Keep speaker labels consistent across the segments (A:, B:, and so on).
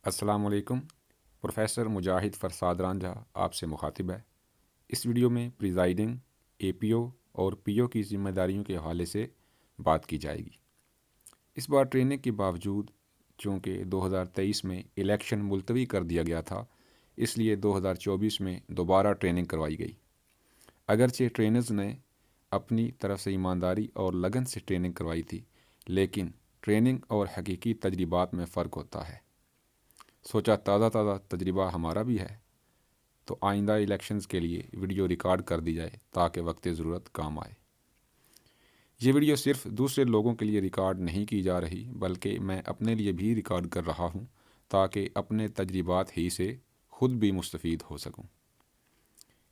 A: السلام علیکم۔ پروفیسر مجاہد فرساد رانجھا آپ سے مخاطب ہے۔ اس ویڈیو میں پریزائڈنگ، اے پی او اور پی او کی ذمہ داریوں کے حوالے سے بات کی جائے گی۔ اس بار ٹریننگ کے باوجود چونکہ 2023 میں الیکشن ملتوی کر دیا گیا تھا، اس لیے 2024 میں دوبارہ ٹریننگ کروائی گئی۔ اگرچہ ٹرینرز نے اپنی طرف سے ایمانداری اور لگن سے ٹریننگ کروائی تھی، لیکن ٹریننگ اور حقیقی تجربات میں فرق ہوتا ہے۔ سوچا تازہ تجربہ ہمارا بھی ہے، تو آئندہ الیکشنز کے لیے ویڈیو ریکارڈ کر دی جائے تاکہ وقت ضرورت کام آئے۔ یہ ویڈیو صرف دوسرے لوگوں کے لیے ریکارڈ نہیں کی جا رہی، بلکہ میں اپنے لیے بھی ریکارڈ کر رہا ہوں تاکہ اپنے تجربات ہی سے خود بھی مستفید ہو سکوں۔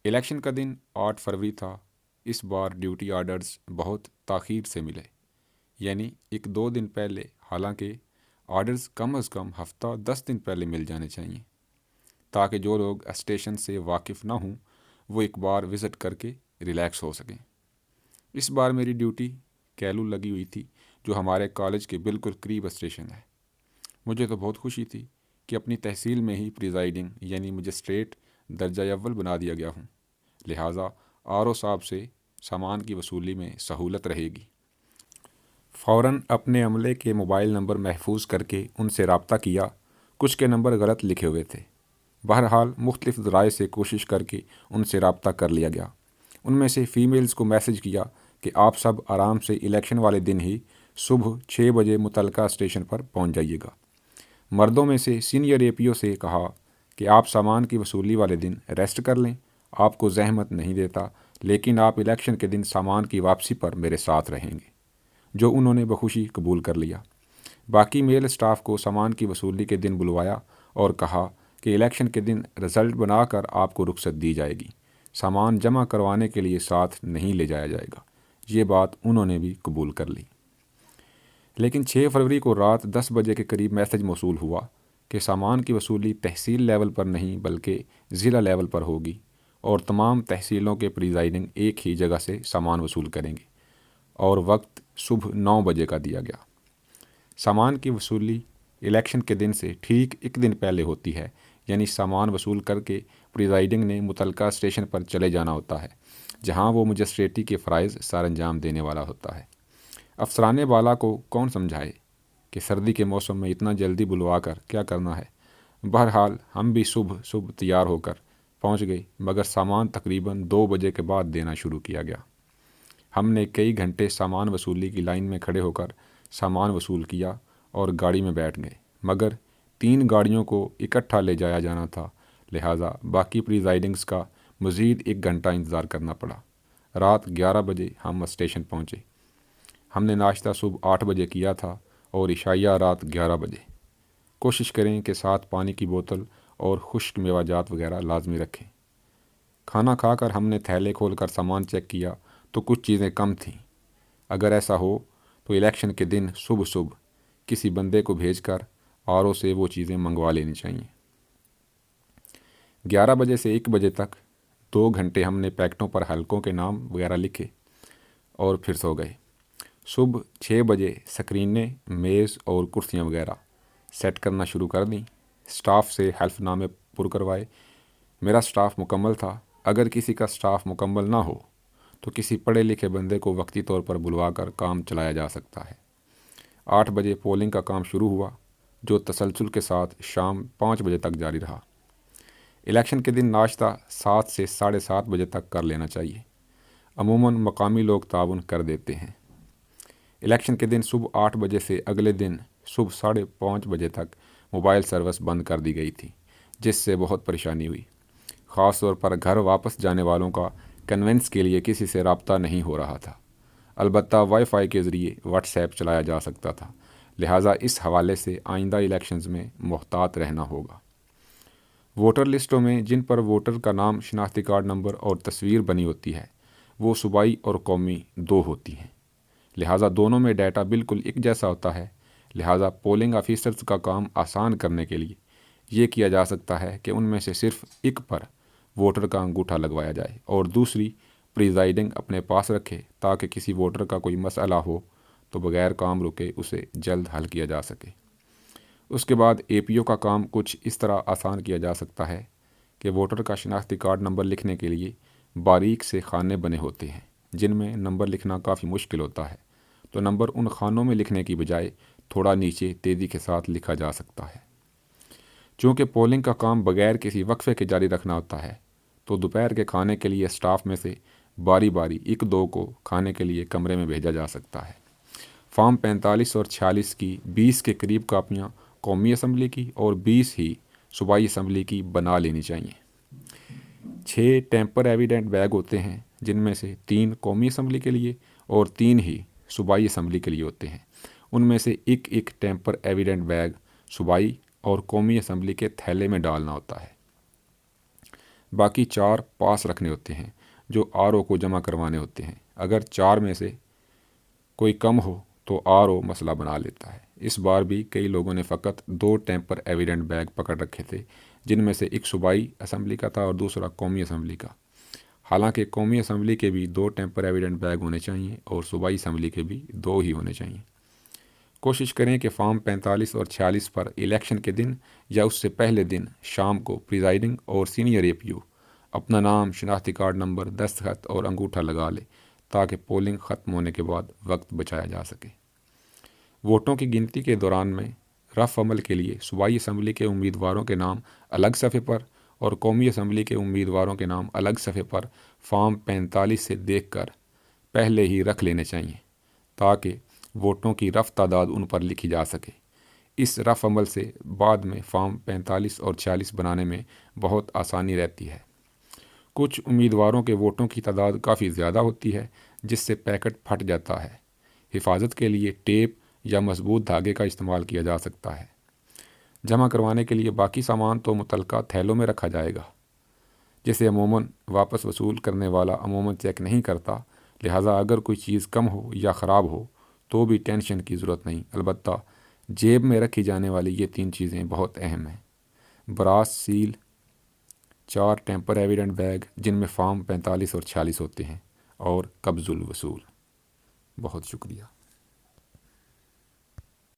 A: الیکشن کا دن 8 فروری تھا۔ اس بار ڈیوٹی آرڈرز بہت تاخیر سے ملے، یعنی 1-2 دن پہلے، حالانکہ آرڈرز کم از کم ہفتہ 10 دن پہلے مل جانے چاہیے تاکہ جو لوگ اسٹیشن سے واقف نہ ہوں وہ ایک بار وزٹ کر کے ریلیکس ہو سکیں۔ اس بار میری ڈیوٹی کیلو لگی ہوئی تھی، جو ہمارے کالج کے بالکل قریب اسٹیشن ہے۔ مجھے تو بہت خوشی تھی کہ اپنی تحصیل میں ہی پریزائڈنگ یعنی مجسٹریٹ درجہ اول بنا دیا گیا ہوں، لہٰذا آر او صاحب سے سامان کی وصولی میں سہولت رہے گی۔ فوراً اپنے عملے کے موبائل نمبر محفوظ کر کے ان سے رابطہ کیا۔ کچھ کے نمبر غلط لکھے ہوئے تھے، بہرحال مختلف ذرائع سے کوشش کر کے ان سے رابطہ کر لیا گیا۔ ان میں سے فیمیلز کو میسج کیا کہ آپ سب آرام سے الیکشن والے دن ہی صبح 6 بجے متعلقہ اسٹیشن پر پہنچ جائیے گا۔ مردوں میں سے سینئر اے پی او سے کہا کہ آپ سامان کی وصولی والے دن ریسٹ کر لیں، آپ کو زحمت نہیں دیتا، لیکن آپ الیکشن کے دن سامان کی واپسی پر میرے ساتھ رہیں گے، جو انہوں نے بخوشی قبول کر لیا۔ باقی میل اسٹاف کو سامان کی وصولی کے دن بلوایا اور کہا کہ الیکشن کے دن رزلٹ بنا کر آپ کو رخصت دی جائے گی، سامان جمع کروانے کے لیے ساتھ نہیں لے جایا جائے گا۔ یہ بات انہوں نے بھی قبول کر لی۔ لیکن 6 فروری کو رات 10 بجے کے قریب میسج موصول ہوا کہ سامان کی وصولی تحصیل لیول پر نہیں بلکہ ضلع لیول پر ہوگی، اور تمام تحصیلوں کے پریزائڈنگ ایک ہی جگہ سے سامان وصول کریں گے، اور وقت صبح 9 بجے کا دیا گیا۔ سامان کی وصولی الیکشن کے دن سے ٹھیک ایک دن پہلے ہوتی ہے، یعنی سامان وصول کر کے پریزائڈنگ نے متعلقہ اسٹیشن پر چلے جانا ہوتا ہے، جہاں وہ مجسٹریٹی کے فرائض سر انجام دینے والا ہوتا ہے۔ افسران بالا کو کون سمجھائے کہ سردی کے موسم میں اتنا جلدی بلوا کر کیا کرنا ہے۔ بہرحال ہم بھی صبح تیار ہو کر پہنچ گئے، مگر سامان تقریباً 2 بجے کے بعد دینا شروع کیا گیا۔ ہم نے کئی گھنٹے سامان وصولی کی لائن میں کھڑے ہو کر سامان وصول کیا اور گاڑی میں بیٹھ گئے، مگر 3 گاڑیوں کو اکٹھا لے جایا جانا تھا، لہٰذا باقی پریزائڈنگز کا مزید 1 گھنٹہ انتظار کرنا پڑا۔ رات 11 بجے ہم اسٹیشن پہنچے۔ ہم نے ناشتہ صبح 8 بجے کیا تھا اور عشائیہ رات 11 بجے۔ کوشش کریں کہ ساتھ پانی کی بوتل اور خشک میوہ جات وغیرہ لازمی رکھیں۔ کھانا کھا کر ہم نے تھیلے کھول کر سامان چیک کیا تو کچھ چیزیں کم تھیں۔ اگر ایسا ہو تو الیکشن کے دن صبح کسی بندے کو بھیج کر آر او سے وہ چیزیں منگوا لینی چاہیے۔ 11 بجے سے 1 بجے تک 2 گھنٹے ہم نے پیکٹوں پر حلقوں کے نام وغیرہ لکھے اور پھر سو گئے۔ صبح 6 بجے سکرینیں، میز اور کرسیاں وغیرہ سیٹ کرنا شروع کر دیں۔ سٹاف سے حلف نامے پر کروائے۔ میرا سٹاف مکمل تھا۔ اگر کسی کا سٹاف مکمل نہ ہو تو کسی پڑھے لکھے بندے کو وقتی طور پر بلوا کر کام چلایا جا سکتا ہے۔ 8 بجے پولنگ کا کام شروع ہوا، جو تسلسل کے ساتھ شام 5 بجے تک جاری رہا۔ الیکشن کے دن ناشتہ 7 سے 7:30 بجے تک کر لینا چاہیے۔ عموماً مقامی لوگ تعاون کر دیتے ہیں۔ الیکشن کے دن صبح 8 بجے سے اگلے دن صبح 5:30 بجے تک موبائل سروس بند کر دی گئی تھی، جس سے بہت پریشانی ہوئی۔ خاص طور پر گھر واپس جانے والوں کا کنوینس کے لیے کسی سے رابطہ نہیں ہو رہا تھا۔ البتہ وائی فائی کے ذریعے واٹس ایپ چلایا جا سکتا تھا، لہٰذا اس حوالے سے آئندہ الیکشنز میں محتاط رہنا ہوگا۔ ووٹر لسٹوں میں جن پر ووٹر کا نام، شناختی کارڈ نمبر اور تصویر بنی ہوتی ہے، وہ صوبائی اور قومی 2 ہوتی ہیں، لہٰذا دونوں میں ڈیٹا بالکل ایک جیسا ہوتا ہے۔ لہٰذا پولنگ آفیسرز کا کام آسان کرنے کے لیے یہ کیا جا سکتا ہے کہ ان میں سے صرف ایک پر ووٹر کا انگوٹھا لگوایا جائے اور دوسری پریزائڈنگ اپنے پاس رکھے، تاکہ کسی ووٹر کا کوئی مسئلہ ہو تو بغیر کام رکے اسے جلد حل کیا جا سکے۔ اس کے بعد اے پی او کا کام کچھ اس طرح آسان کیا جا سکتا ہے کہ ووٹر کا شناختی کارڈ نمبر لکھنے کے لیے باریک سے خانے بنے ہوتے ہیں جن میں نمبر لکھنا کافی مشکل ہوتا ہے، تو نمبر ان خانوں میں لکھنے کی بجائے تھوڑا نیچے تیزی کے ساتھ لکھا جا سکتا ہے۔ چونکہ پولنگ کا کام بغیر کسی وقفے کے جاری رکھنا ہوتا ہے، تو دوپہر کے کھانے کے لیے اسٹاف میں سے باری باری ایک دو کو کھانے کے لیے کمرے میں بھیجا جا سکتا ہے۔ فارم 45 اور 46 کی 20 کے قریب کاپیاں قومی اسمبلی کی اور 20 ہی صوبائی اسمبلی کی بنا لینی چاہیے۔ 6 ٹیمپر ایویڈنٹ بیگ ہوتے ہیں جن میں سے 3 قومی اسمبلی کے لیے اور 3 ہی صوبائی اسمبلی کے لیے ہوتے ہیں۔ ان میں سے ایک ٹیمپر ایویڈنٹ بیگ صوبائی اور قومی اسمبلی کے تھیلے میں ڈالنا ہوتا ہے۔ باقی 4 پاس رکھنے ہوتے ہیں جو آر او کو جمع کروانے ہوتے ہیں۔ اگر 4 میں سے کوئی کم ہو تو آر او مسئلہ بنا لیتا ہے۔ اس بار بھی کئی لوگوں نے فقط 2 ٹیمپر ایویڈنٹ بیگ پکڑ رکھے تھے جن میں سے ایک صوبائی اسمبلی کا تھا اور دوسرا قومی اسمبلی کا۔ حالانکہ قومی اسمبلی کے بھی 2 ٹیمپر ایویڈنٹ بیگ ہونے چاہیے اور صوبائی اسمبلی کے بھی 2 ہی ہونے چاہیے۔ کوشش کریں کہ فارم 45 اور 46 پر الیکشن کے دن یا اس سے پہلے دن شام کو پریزائڈنگ اور سینئر اے پی او اپنا نام، شناختی کارڈ نمبر، دستخط اور انگوٹھا لگا لے تاکہ پولنگ ختم ہونے کے بعد وقت بچایا جا سکے۔ ووٹوں کی گنتی کے دوران میں رفع عمل کے لیے صوبائی اسمبلی کے امیدواروں کے نام الگ صفحے پر اور قومی اسمبلی کے امیدواروں کے نام الگ صفحے پر فارم 45 سے دیکھ کر پہلے ہی رکھ لینے چاہیے تاکہ ووٹوں کی رفع تعداد ان پر لکھی جا سکے۔ اس رفع عمل سے بعد میں فارم 45 اور 46 بنانے میں بہت آسانی رہتی ہے۔ کچھ امیدواروں کے ووٹوں کی تعداد کافی زیادہ ہوتی ہے جس سے پیکٹ پھٹ جاتا ہے۔ حفاظت کے لیے ٹیپ یا مضبوط دھاگے کا استعمال کیا جا سکتا ہے۔ جمع کروانے کے لیے باقی سامان تو متعلقہ تھیلوں میں رکھا جائے گا جسے عموماً واپس وصول کرنے والا عموماً چیک نہیں کرتا، لہٰذا اگر کوئی چیز کم ہو یا خراب ہو تو بھی ٹینشن کی ضرورت نہیں۔ البتہ جیب میں رکھی جانے والی یہ 3 چیزیں بہت اہم ہیں: brass seal, 4 tamper evident bag جن میں فارم 45 اور 46 ہوتے ہیں، اور قبض الوصول۔ بہت شکریہ۔